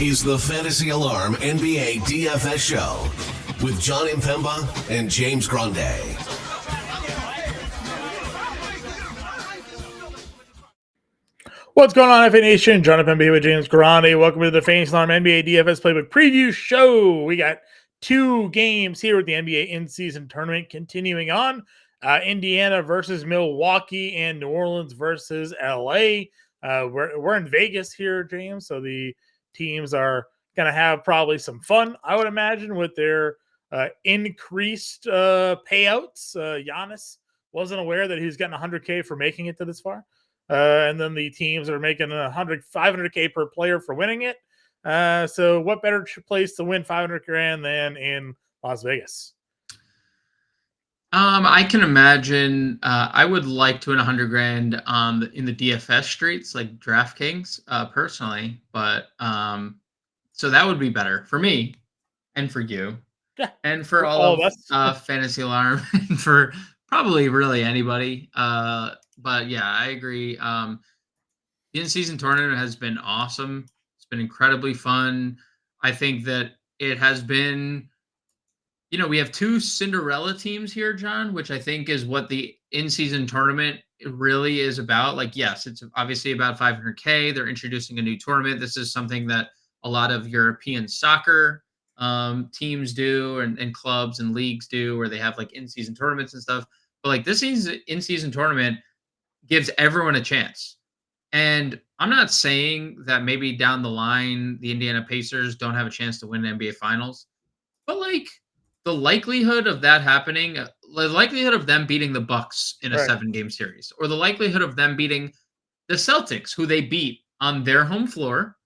is the Fantasy Alarm NBA DFS show with Jon Impemba and James Grande. What's going on, FA Nation? Jon Impemba here with James Grande. Welcome to the Fantasy Alarm NBA DFS Playbook Preview Show. We got two games here with the NBA in-season tournament continuing on. Indiana versus Milwaukee and New Orleans versus LA. We're in Vegas here, James, so the teams are going to have probably some fun, I would imagine, with their increased payouts. Giannis wasn't aware that he was getting $100K for making it to this far. And then the teams are making $500K per player for winning it. So what better place to win 500 grand than in Las Vegas? I can imagine. I would like to win 100 grand in the DFS streets, like DraftKings, personally. But so that would be better for me and for you, Yeah, and for all of us. Fantasy Alarm, and for probably really anybody. But yeah, I agree. The in-season tournament has been awesome. It's been incredibly fun. I think that it has been. We have two Cinderella teams here, John, which I think is what the in-season tournament really is about. Like, yes, it's obviously about 500K. They're introducing a new tournament. This is something that a lot of European soccer teams do and clubs and leagues do, where they have like in-season tournaments and stuff. But like this in-season tournament gives everyone a chance. And I'm not saying that maybe down the line the Indiana Pacers don't have a chance to win an NBA Finals, but like the likelihood of that happening, the likelihood of them beating the Bucks in a 7-game series, or the likelihood of them beating the Celtics, who they beat on their home floor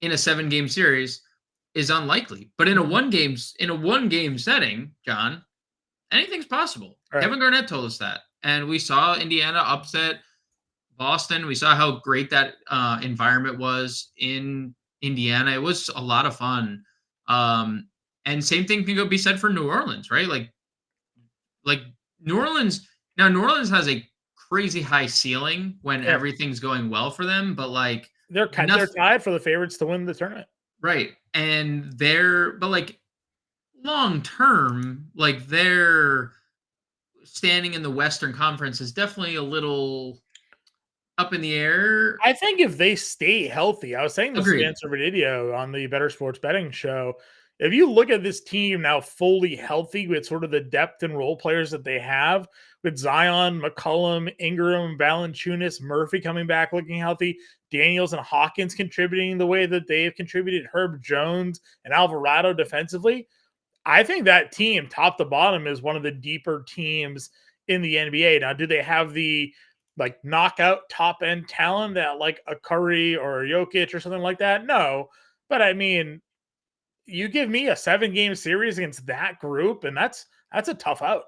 in a 7-game series, is unlikely. But in a one game setting, John, anything's possible. Right. Kevin Garnett told us that, and we saw Indiana upset Boston. We saw how great that environment was in Indiana. It was a lot of fun. And same thing can be said for New Orleans, right? Like New Orleans. Now, New Orleans has a crazy high ceiling when everything's going well for them, but like they're tied for the favorites to win the tournament, right? And but like long term, like their standing in the Western Conference is definitely a little up in the air. I think if they stay healthy, I was saying this Agreed. to Spencer Video on the Better Sports Betting Show. If you look at this team now fully healthy with sort of the depth and role players that they have, with Zion, McCollum, Ingram, Valanciunas, Murphy coming back looking healthy, Daniels and Hawkins contributing the way that they've contributed, Herb Jones and Alvarado defensively, I think that team, top to bottom, is one of the deeper teams in the NBA. Now, do they have the like knockout top end talent that like a Curry or a Jokic or something like that? No, but I mean, you give me a 7-game series against that group, and that's a tough out.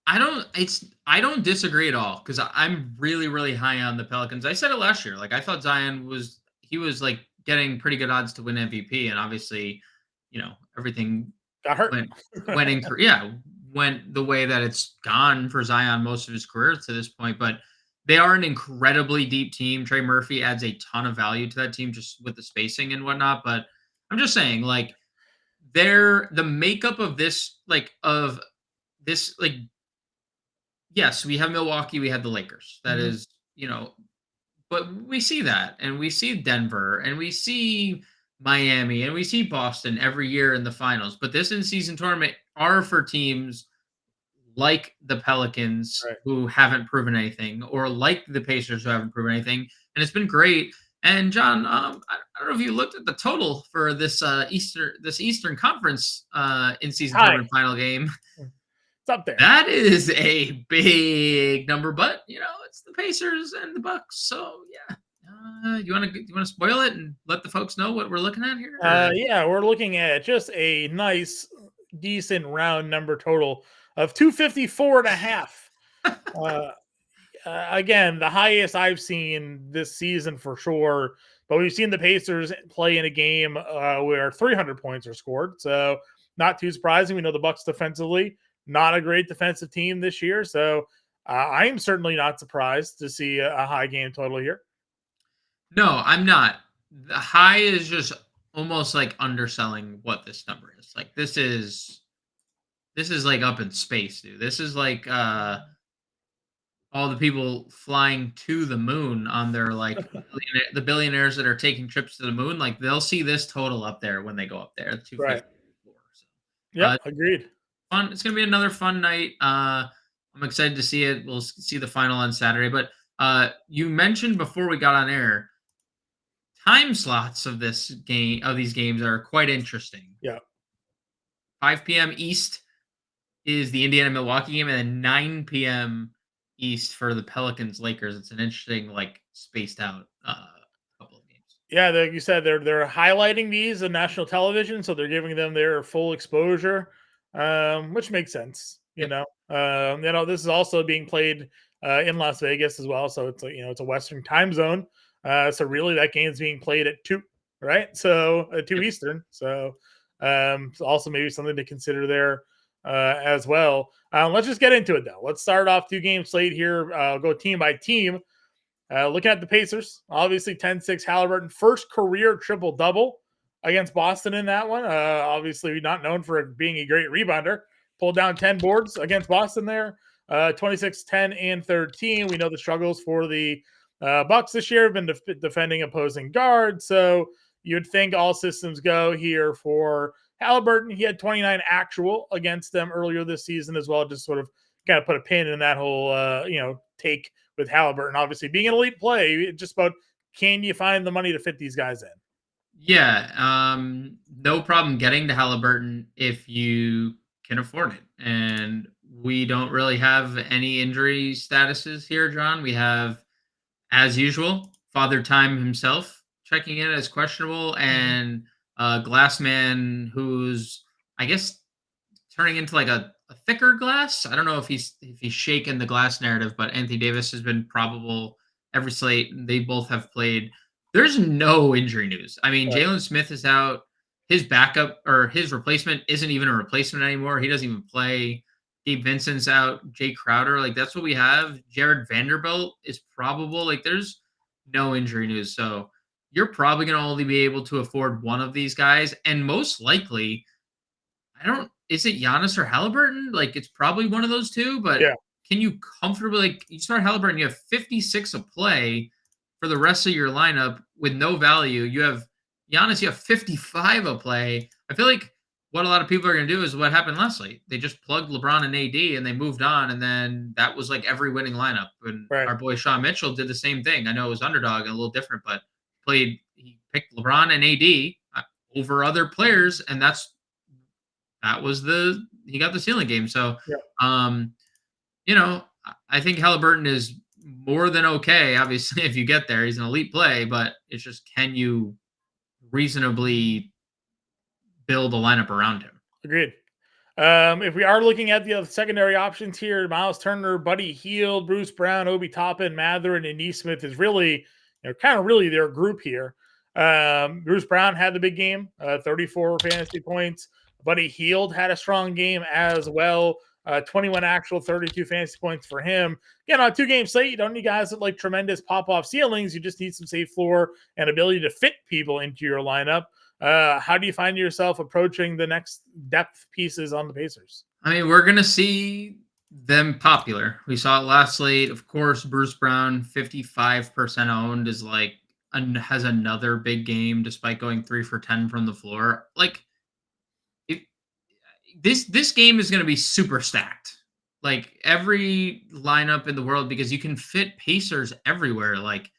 I don't disagree at all, because I'm really, really high on the Pelicans. I said it last year. Like, I thought Zion was like getting pretty good odds to win MVP, and obviously, everything got hurt. went the way that it's gone for Zion most of his career to this point. But they are an incredibly deep team. Trey Murphy adds a ton of value to that team just with the spacing and whatnot. But I'm just saying, like, the makeup of this, yes, we have Milwaukee, we have the Lakers. That is, but we see that, and we see Denver, and we see Miami, and we see Boston every year in the finals. But this in-season tournament are for teams like the Pelicans, who haven't proven anything, or like the Pacers, who haven't proven anything. And it's been great. And John, I don't know if you looked at the total for this Eastern Conference in-season tournament final game. It's up there. That is a big number, but it's the Pacers and the Bucks. So yeah. You want to spoil it and let the folks know what we're looking at here? Yeah, we're looking at just a nice, decent round number total of 254.5. Again, the highest I've seen this season for sure. But we've seen the Pacers play in a game where 300 points are scored. So not too surprising. We know the Bucks defensively, not a great defensive team this year. So I am certainly not surprised to see a high game total here. No, I'm not. The high is just almost like underselling what this number is. Like this is like up in space, dude. This is like all the people flying to the moon on their like the billionaires that are taking trips to the moon. Like they'll see this total up there when they go up there, 250. Right. So, Yep. Agreed. fun. It's gonna be another fun night. I'm excited to see it. We'll see the final on Saturday. But you mentioned before we got on air, time slots of these games are quite interesting. Yeah. 5 p.m. East is the Indiana Milwaukee game, and then 9 p.m. East for the Pelicans Lakers. It's an interesting, like, spaced out couple of games. Yeah, like you said, they're highlighting these on national television, so they're giving them their full exposure, which makes sense. Yep. This is also being played in Las Vegas as well, so it's it's a Western time zone. So really, that game's being played at 2, right? So 2 Eastern. So also maybe something to consider there as well. Let's just get into it though. Let's start off 2-game slate here. Go team by team. Looking at the Pacers, obviously 10-6 Halliburton, first career triple-double against Boston in that one. Obviously not known for being a great rebounder. Pulled down 10 boards against Boston there. 26, 10, and 13. We know the struggles for the Bucks this year have been defending opposing guards. So you'd think all systems go here for Halliburton. He had 29 actual against them earlier this season as well. Just sort of kind of put a pin in that whole, take with Halliburton. Obviously, being an elite play, it's just about can you find the money to fit these guys in? Yeah, no problem getting to Halliburton if you can afford it. And we don't really have any injury statuses here, John. We have, as usual, Father Time himself checking in as questionable, and Glassman, who's, I guess, turning into like a thicker glass. I don't know if he's shaken the glass narrative, but Anthony Davis has been probable every slate. They both have played. There's no injury news. I mean, Right. Jalen Smith is out. His backup or his replacement isn't even a replacement anymore. He doesn't even play. Gabe Vincent's out. Jay Crowder, like that's what we have. Jared Vanderbilt is probable. Like there's no injury news. So you're probably going to only be able to afford one of these guys. And most likely, is it Giannis or Halliburton? Like it's probably one of those two, but Yeah. can you comfortably, like, you start Halliburton, you have 56 a play for the rest of your lineup with no value. You have Giannis, you have 55 a play. I feel like what a lot of people are going to do is what happened last night. They just plugged LeBron and AD and they moved on. And then that was like every winning lineup. And Right. our boy Sean Mitchell did the same thing. I know it was underdog and a little different, but he picked LeBron and AD over other players. And he got the ceiling game. So, Yeah. I think Halliburton is more than okay. Obviously, if you get there, he's an elite play, but it's just, can you reasonably build a lineup around him? Agreed. If we are looking at the secondary options here, Miles Turner, Buddy Hield, Bruce Brown, Obi Toppin, Matherin, and Neesmith is really, kind of really their group here. Bruce Brown had the big game, 34 fantasy points. Buddy Hield had a strong game as well. 21 actual, 32 fantasy points for him. Again, on a 2-game slate, you don't need guys that like tremendous pop-off ceilings. You just need some safe floor and ability to fit people into your lineup. How do you find yourself approaching the next depth pieces on the Pacers? I mean, we're going to see them popular. We saw it last slate. Of course, Bruce Brown, 55% owned, is like, has another big game despite going 3 for 10 from the floor. Like, this game is going to be super stacked. Like every lineup in the world, because you can fit Pacers everywhere. Like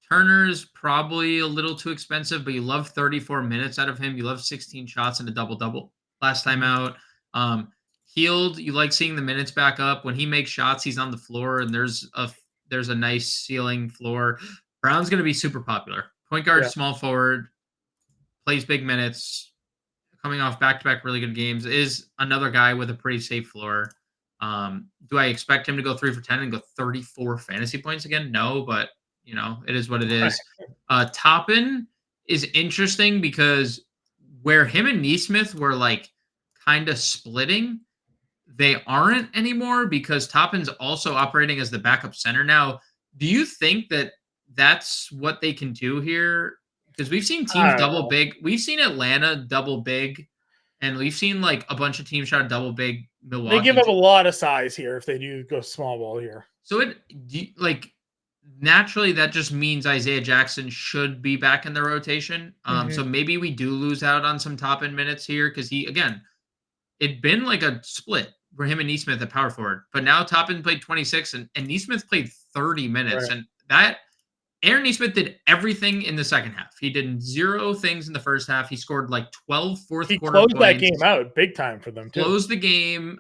Turner's probably a little too expensive, but you love 34 minutes out of him. You love 16 shots and a double-double last time out. Hield, you like seeing the minutes back up. When he makes shots, he's on the floor, and there's a nice ceiling floor. Brown's going to be super popular. Point guard, small forward, plays big minutes, coming off back-to-back really good games, is another guy with a pretty safe floor. Do I expect him to go 3 for 10 and go 34 fantasy points again? No, but it is what it is. Toppin is interesting because where him and Neesmith were like kind of splitting, they aren't anymore because Toppin's also operating as the backup center now. Do you think that that's what they can do here? Because we've seen I teams don't double know. big. We've seen Atlanta double big, and we've seen like a bunch of teams try to double big They give Milwaukee. up a lot of size here if they do go small ball here. So like naturally that just means Isaiah Jackson should be back in the rotation. So maybe we do lose out on some top end minutes here because it'd been like a split for him and Neesmith at power forward, but now Toppin played 26 and Neesmith played 30 minutes. Right. And that Aaron Neesmith did everything in the second half. He did 0 things in the first half. He scored like 12 fourth He quarter closed that points. game out big time for them too. Closed the game.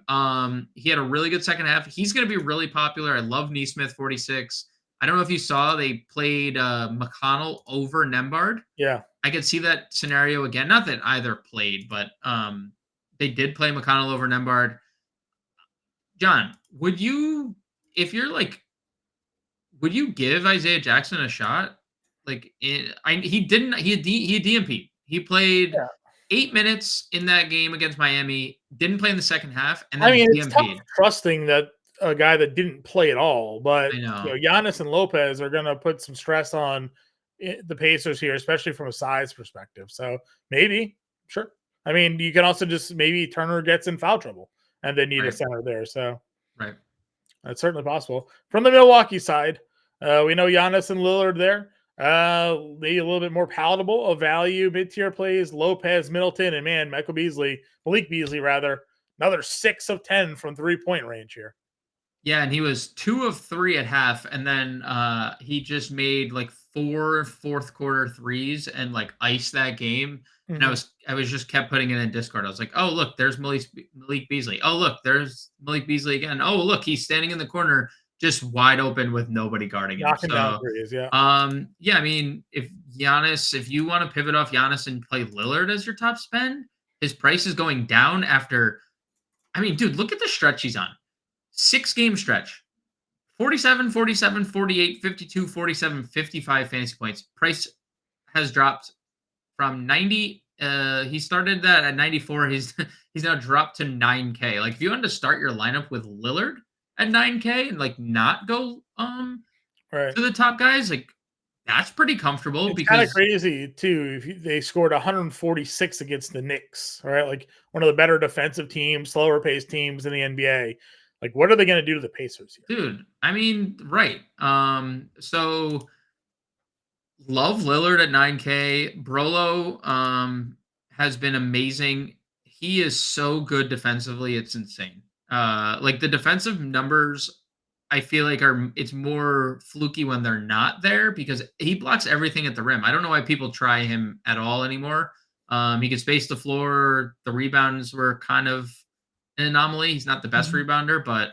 He had a really good second half. He's going to be really popular. I love Neesmith 46. I don't know if you saw they played McConnell over Nembhard. Yeah. I could see that scenario again. Not that either played, but they did play McConnell over Nembhard. John, would you give Isaiah Jackson a shot? Like he had DMP. He played 8 minutes in that game against Miami. Didn't play in the second half, and then it's tough DMP'd. trusting that a guy that didn't play at all, but I know. Giannis and Lopez are going to put some stress on the Pacers here, especially from a size perspective. So maybe, sure. I mean, you can also just maybe Turner gets in foul trouble and they need a center there. So right, that's certainly possible. From the Milwaukee side, we know Giannis and Lillard there. Maybe a little bit more palatable of value mid-tier plays. Lopez, Middleton, and Malik Beasley, another 6 of 10 from 3-point range here. Yeah, and he was 2 of 3 at half, and then he just made like 4 fourth quarter threes and like iced that game. And I was just kept putting it in Discord. I was like, oh look, there's Malik Beasley. Oh look, there's Malik Beasley again. Oh look, he's standing in the corner, just wide open with nobody guarding him. Knocking down threes, yeah. Yeah, I mean, if you want to pivot off Giannis and play Lillard as your top spend, his price is going down after. I mean, dude, look at the stretch he's on. 6-game stretch. 47, 47, 48, 52, 47, 55 fantasy points. Price has dropped from 90. He started that at 94. He's now dropped to 9K. Like if you wanted to start your lineup with Lillard at 9K and like not go to the top guys, like that's pretty comfortable. It's because kind of crazy too. They scored 146 against the Knicks, right? Like one of the better defensive teams, slower paced teams in the NBA. Like, what are they going to do to the Pacers here? Dude, I mean, right. So love Lillard at 9K. Brolo has been amazing. He is so good defensively. It's insane. Like the defensive numbers, I feel like it's more fluky when they're not there because he blocks everything at the rim. I don't know why people try him at all anymore. He can space the floor. The rebounds were kind of an anomaly. He's not the best rebounder, but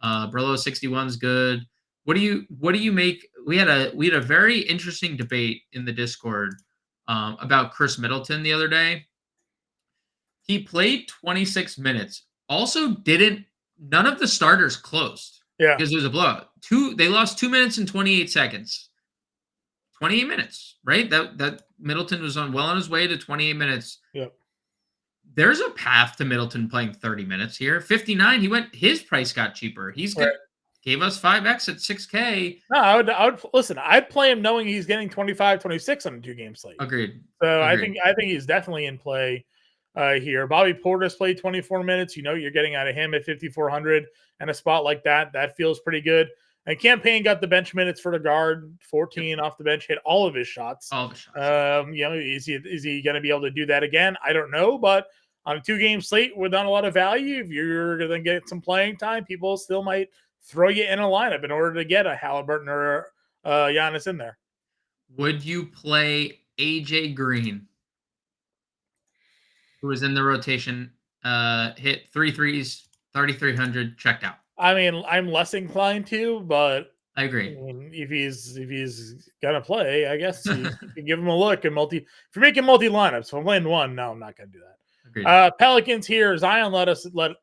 Brolo 61 is good. What do you make? We had a very interesting debate in the Discord about Chris Middleton the other day. He played 26 minutes. Also none of the starters closed. Yeah. Because it was a blowout. They lost 2 minutes and 28 seconds. 28 minutes, right? That Middleton was well on his way to 28 minutes. Yep. There's a path to Middleton playing 30 minutes here. 59, his price got cheaper. Gave us 5x at 6K. No, I would listen. I'd play him knowing he's getting 25, 26 on a 2-game slate. Agreed. So I think he's definitely in play here. Bobby Portis played 24 minutes. You're getting out of him at 5,400 and a spot like that. That feels pretty good. And Campaign got the bench minutes for the guard, 14 off the bench, hit all of his shots. Is he going to be able to do that again? I don't know, but on a 2-game slate with not a lot of value, if you're going to get some playing time, people still might throw you in a lineup in order to get a Halliburton or Giannis in there. Would you play AJ Green, who was in the rotation, hit 3 threes, 3,300, checked out? I mean, I'm less inclined to, but I agree. If he's gonna play, I guess you can give him a look. If you're making multi lineups, if I'm playing one, no, I'm not gonna do that. Agreed. Pelicans here. Zion let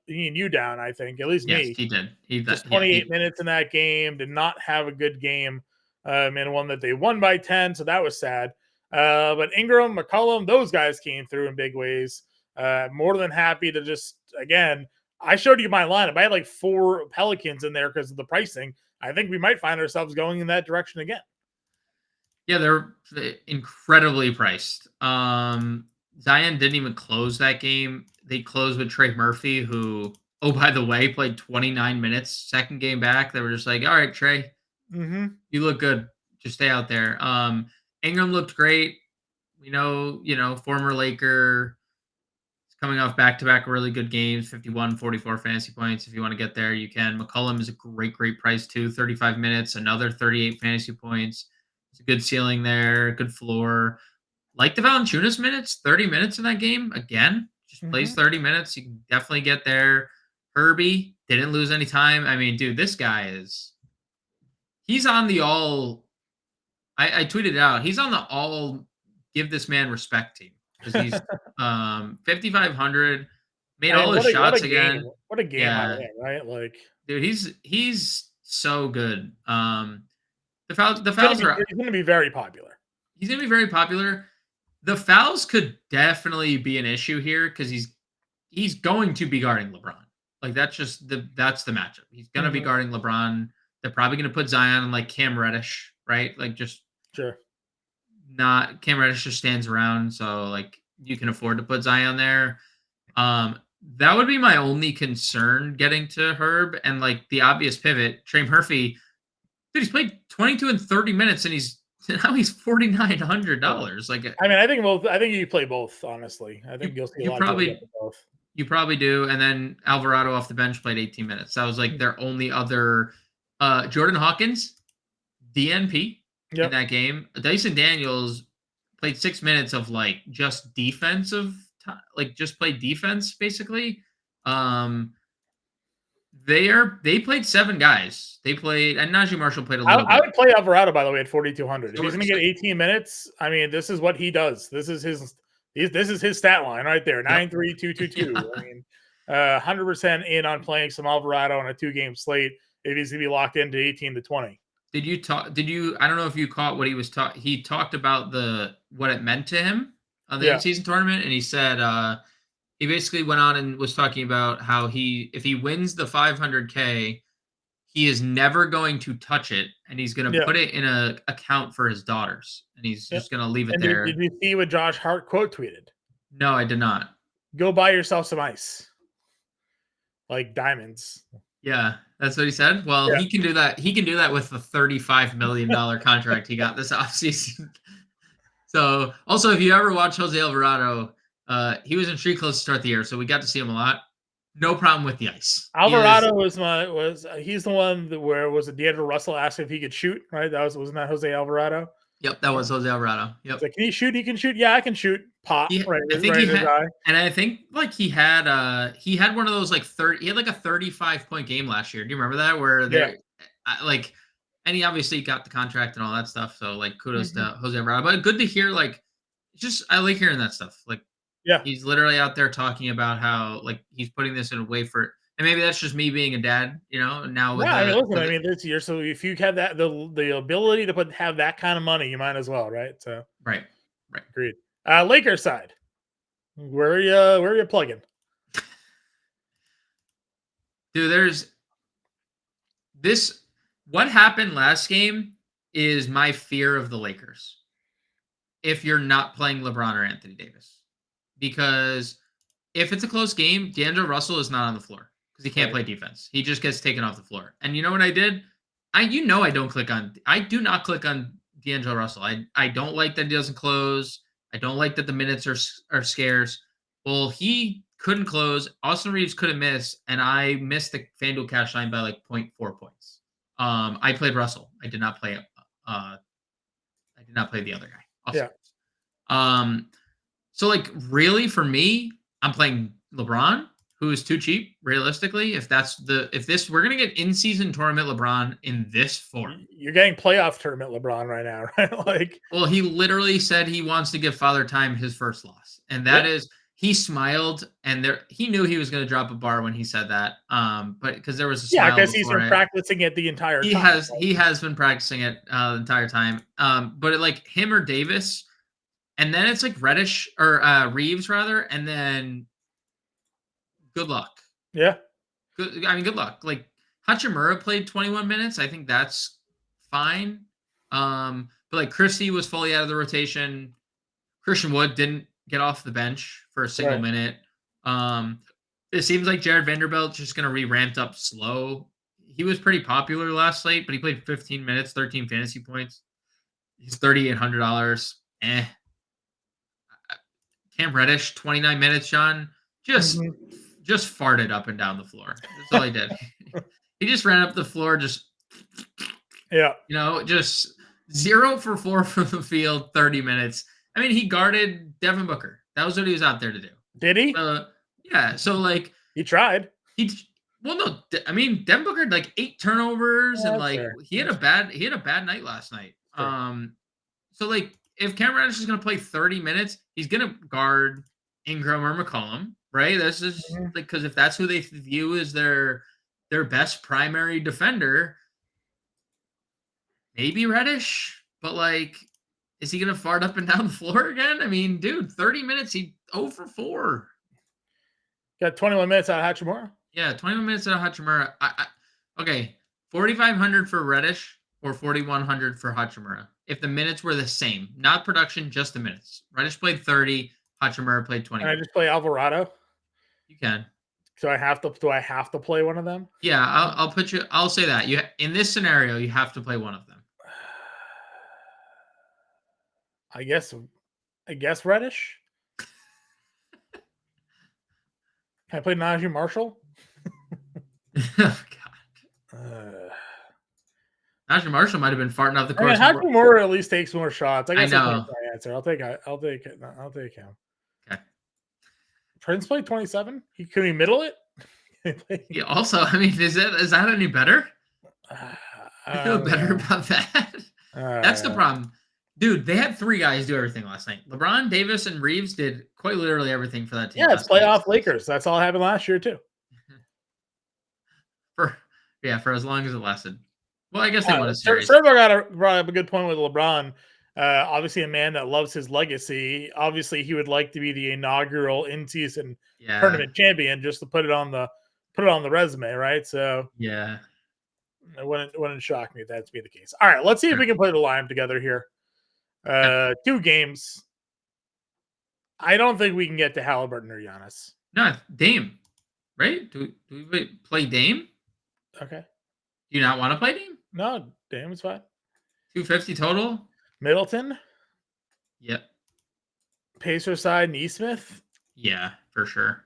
you down. I think at least me. He did. He just 28 minutes in that game. Did not have a good game. And one that they won by 10, so that was sad. But Ingram, McCollum, those guys came through in big ways. More than happy to just again. I showed you my lineup. I had like 4 Pelicans in there because of the pricing. I think we might find ourselves going in that direction again. Yeah, they're incredibly priced. Zion didn't even close that game. They closed with Trey Murphy, who, oh, by the way, played 29 minutes. Second game back, they were just like, all right, Trey, Mm-hmm. you look good. Just stay out there. Ingram looked great. We know, former Laker, coming off back-to-back really good games, 51, 44 fantasy points. If you want to get there, you can. McCollum is a great, great price too. 35 minutes, another 38 fantasy points. It's a good ceiling there, good floor. Like the Valanciunas minutes, 30 minutes in that game. Again, just Mm-hmm. plays 30 minutes. You can definitely get there. Herbie didn't lose any time. I mean, dude, this guy he's on the all. I tweeted it out. He's on the all give this man respect team because he's 5,500, made I mean, all his what a shots game! again. What a game out of Yeah, him, right? Like dude, he's so good. The gonna fouls be are he's gonna be very popular. he's gonna be very popular. The fouls could definitely be an issue here because he's going to be guarding LeBron. Like that's the matchup. He's gonna be Mm-hmm. guarding LeBron. They're probably gonna put Zion on like Cam Reddish, right? Like just Sure. not Cam Reddish just stands around, so like you can afford to put Zion there. That would be my only concern getting to Herb and like the obvious pivot, Trey Murphy. Dude, he's played 22 and 30 minutes and he's Yeah. $4,900. Like I mean, I think both. I think you play both. Honestly, I you think you'll see a you lot of people get probably to both. you probably do. And then Alvarado off the bench played 18 minutes. That was like their only other Jordan Hawkins, DNP in Yep. that game. Dyson Daniels played 6 minutes of like just defensive like just played defense basically. Um they played seven guys. They played and Najee Marshall played a little I bit. would play Alvarado, by the way, at 4,200. If So, he's going to so get 18 minutes, I mean, this is what he does. This is his stat line right there, yep. 93222. Yeah. I mean, 100% in on playing some Alvarado on a 2-game slate if he's going to be locked into 18 to 20. I don't know if you caught what he talked about what it meant to him on the Yeah. in-season tournament, and he said he basically went on and was talking about how if he wins the 500K, he is never going to touch it, and he's going to Yeah. put it in a account for his daughters, and he's Yeah. just going to leave it And did there. you see what Josh Hart quote tweeted? No, I did not. Go buy yourself some ice, like diamonds. Yeah, that's what he said. Well, Yeah. he can do that. He can do that with the $35 million contract he got this offseason. So, also, if you ever watch Jose Alvarado, he was in Street Clothes to start the year, so we got to see him a lot. No problem with the ice. Alvarado he's the one where was it D'Angelo Russell asked if he could shoot, right? Wasn't that Jose Alvarado? Yep, that was Jose Alvarado. Yep. It's like, can he shoot? He can shoot. Yeah, I can shoot. Pop right I think in his eye. and I think like he had one of those like 30. He had like a 35-point game last year. Do you remember that? Where they like, and he obviously got the contract and all that stuff. So like, kudos to Jose Alvarado. But good to hear. Like, just I like hearing that stuff. Like, Yeah. he's literally out there talking about how like he's putting this in a way for. And maybe that's just me being a dad, now with I mean, listen, I mean, this year, so if you have that the ability to have that kind of money, you might as well, right? So right. agreed. Lakers side, where are you plugging? Dude, there's this. What happened last game is my fear of the Lakers. If you're not playing LeBron or Anthony Davis, because if it's a close game, D'Angelo Russell is not on the floor because he can't play defense. He just gets taken off the floor. And you know what I did? I do not click on D'Angelo Russell. I don't like that he doesn't close. I don't like that the minutes are scarce. Well, he couldn't close. Austin Reeves couldn't miss, and I missed the FanDuel cash line by like 0.4 points. I played Russell. I did not play the other guy. Austin Reeves. So like really for me, I'm playing LeBron, who is too cheap, realistically. We're gonna get in-season tournament LeBron in this form. You're getting playoff tournament LeBron right now, right? Like, well, he literally said he wants to give Father Time his first loss, and that is he smiled, and he knew he was going to drop a bar when he said that. But because there was a smile. Yeah, because he's been practicing it the entire time. He has been practicing it the entire time. But like him or Davis, and then it's like Reddish or Reeves rather, and then good luck. Yeah. Good luck. Like Hachimura played 21 minutes. I think that's fine. But But like Christie was fully out of the rotation. Christian Wood didn't get off the bench for a single minute. It seems like Jared Vanderbilt's just going to be ramped up slow. He was pretty popular last slate, but he played 15 minutes, 13 fantasy points. He's $3,800. Cam Reddish, 29 minutes, John. Just farted up and down the floor. That's all he did. He just ran up the floor, just just 0 for 4 from the field, 30 minutes. I mean, he guarded Devin Booker. That was what he was out there to do. Did he? Yeah. So like he tried. Devin Booker had like 8 turnovers and like fair. he had a bad night last night. Fair. So like if Cam Reddish is going to play 30 minutes, he's going to guard Ingram or McCollum, right? That's just like because if that's who they view as their best primary defender, maybe Reddish, but like, is he going to fart up and down the floor again? I mean, dude, 30 minutes, he 0 for 4. Got 21 minutes out of Hachimura? Yeah, 21 minutes out of Hachimura. Okay, 4,500 for Reddish or 4,100 for Hachimura. If the minutes were the same, not production, just the minutes. Reddish played 30, Hachimura played 20. Can I just play Alvarado? You can. So do I have to play one of them? Yeah, I'll say that. In this scenario, you have to play one of them. I guess Reddish. Can I play Najee Marshall? Oh God. Najee Marshall might have been farting off the course. Hachimura at least takes more shots. I guess I know. That's my answer. I'll take it. I'll take him. Okay. Prince played 27. Can we middle it? Yeah. Also, I mean, is that any better? I feel better about that. That's the problem. Dude, they had 3 guys do everything last night. LeBron, Davis, and Reeves did quite literally everything for that team. Yeah, it's playoff Lakers. That's all happened last year, too. For as long as it lasted. Well, I guess they won a series. Servo brought up a good point with LeBron. Obviously, a man that loves his legacy. Obviously, he would like to be the inaugural in-season tournament champion, just to put it on the resume, right? So yeah, it wouldn't shock me if that to be the case. All right, let's see if we can play the line together here. 2 games. I don't think we can get to Halliburton or Giannis. No, Dame, right? Do we play Dame? Okay. Do you not want to play Dame? No, Dame is fine. 250 total. Middleton. Yep. Pacer side, Nesmith. Yeah, for sure.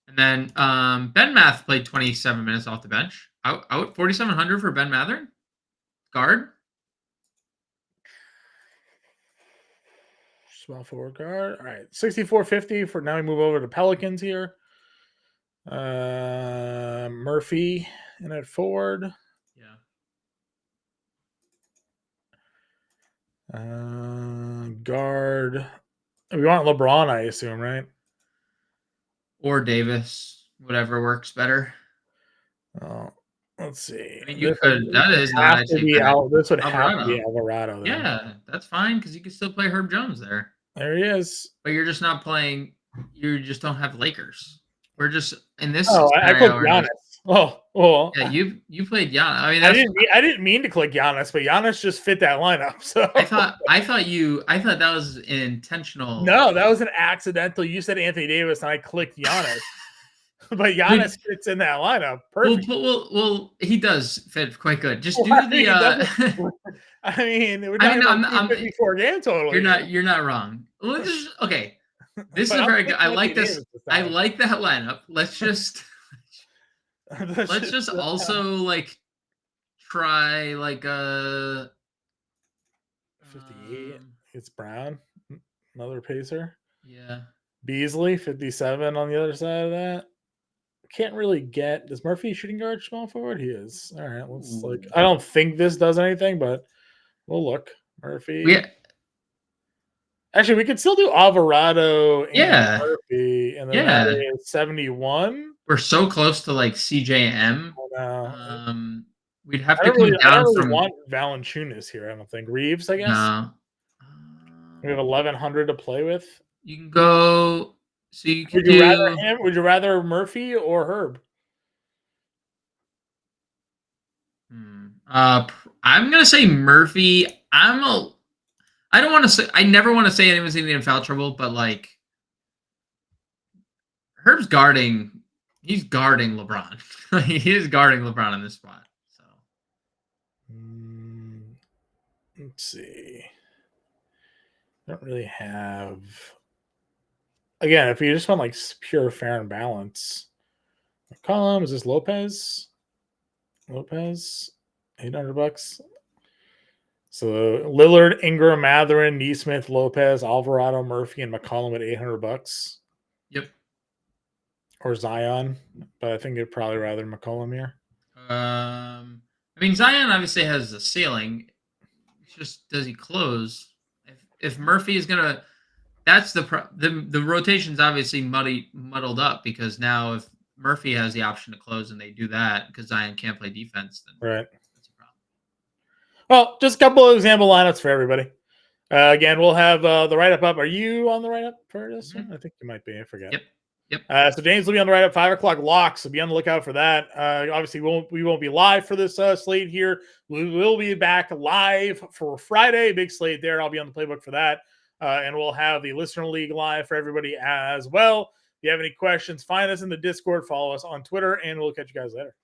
And then Ben Math played 27 minutes off the bench. Out 4,700 for Ben Mathern. Guard. Small forward guard. All right. 64.50 for now. We move over to Pelicans here. Murphy in at forward. Yeah. Guard. We want LeBron, I assume, right? Or Davis. Whatever works better. Oh, let's see. I mean, you could. That is not actually. This would have to be Alvarado. Then. Yeah, that's fine because you can still play Herb Jones there. There he is. But you're just not playing. You just don't have Lakers. We're just in this. Oh, I clicked Giannis. Oh. Yeah, you played Giannis. I mean, I didn't mean to click Giannis, but Giannis just fit that lineup. So I thought that was an intentional. No, that was an accidental. You said Anthony Davis, and I clicked Giannis. But Giannis fits in that lineup. Perfect. Well, he does fit quite good. Just do the. I mean, we're talking about 54 game total. You're not wrong. Okay. This is very good. I like this. I like that lineup. Let's just also like try like a 58. It's Brown, another pacer. Yeah. Beasley 57 on the other side of that. Can't really get. Does Murphy shooting guard small forward? He is. All right. Let's I don't think this does anything, but we'll look. Murphy. Yeah. Actually, we could still do Alvarado and Murphy, and then that is 71. We're so close to like CJM. We'd have to come down I don't really from. Want Valanciunas here. I don't think Reeves. I guess. No. We have 1,100 to play with. You can go. So you can rather him? Would you rather Murphy or Herb? I'm gonna say Murphy. I don't want to say. I never want to say anyone's in foul trouble, but like Herb's guarding. He's guarding LeBron. He is guarding LeBron in this spot. So let's see. I don't really have. Again, if you just want like pure fair and balance, McCollum, is this Lopez? Lopez, $800. So Lillard, Ingram, Mathurin, Neesmith, Lopez, Alvarado, Murphy, and McCollum at $800. Yep. Or Zion, but I think you'd probably rather McCollum here. I mean, Zion obviously has the ceiling. It's just, does he close? If Murphy is gonna, that's the rotation's obviously muddled up because now if Murphy has the option to close and they do that because Zion can't play defense, then right, that's a problem. Well, just a couple of example lineups for everybody. Again, we'll have the write up. Are you on the write up for this one? I think you might be. I forget. Yep. So James will be on the write up 5 o'clock locks. So be on the lookout for that. Obviously, we won't be live for this slate here. We will be back live for Friday. Big slate there. I'll be on the playbook for that. And we'll have the Listener League live for everybody as well. If you have any questions, find us in the Discord, follow us on Twitter, and we'll catch you guys later.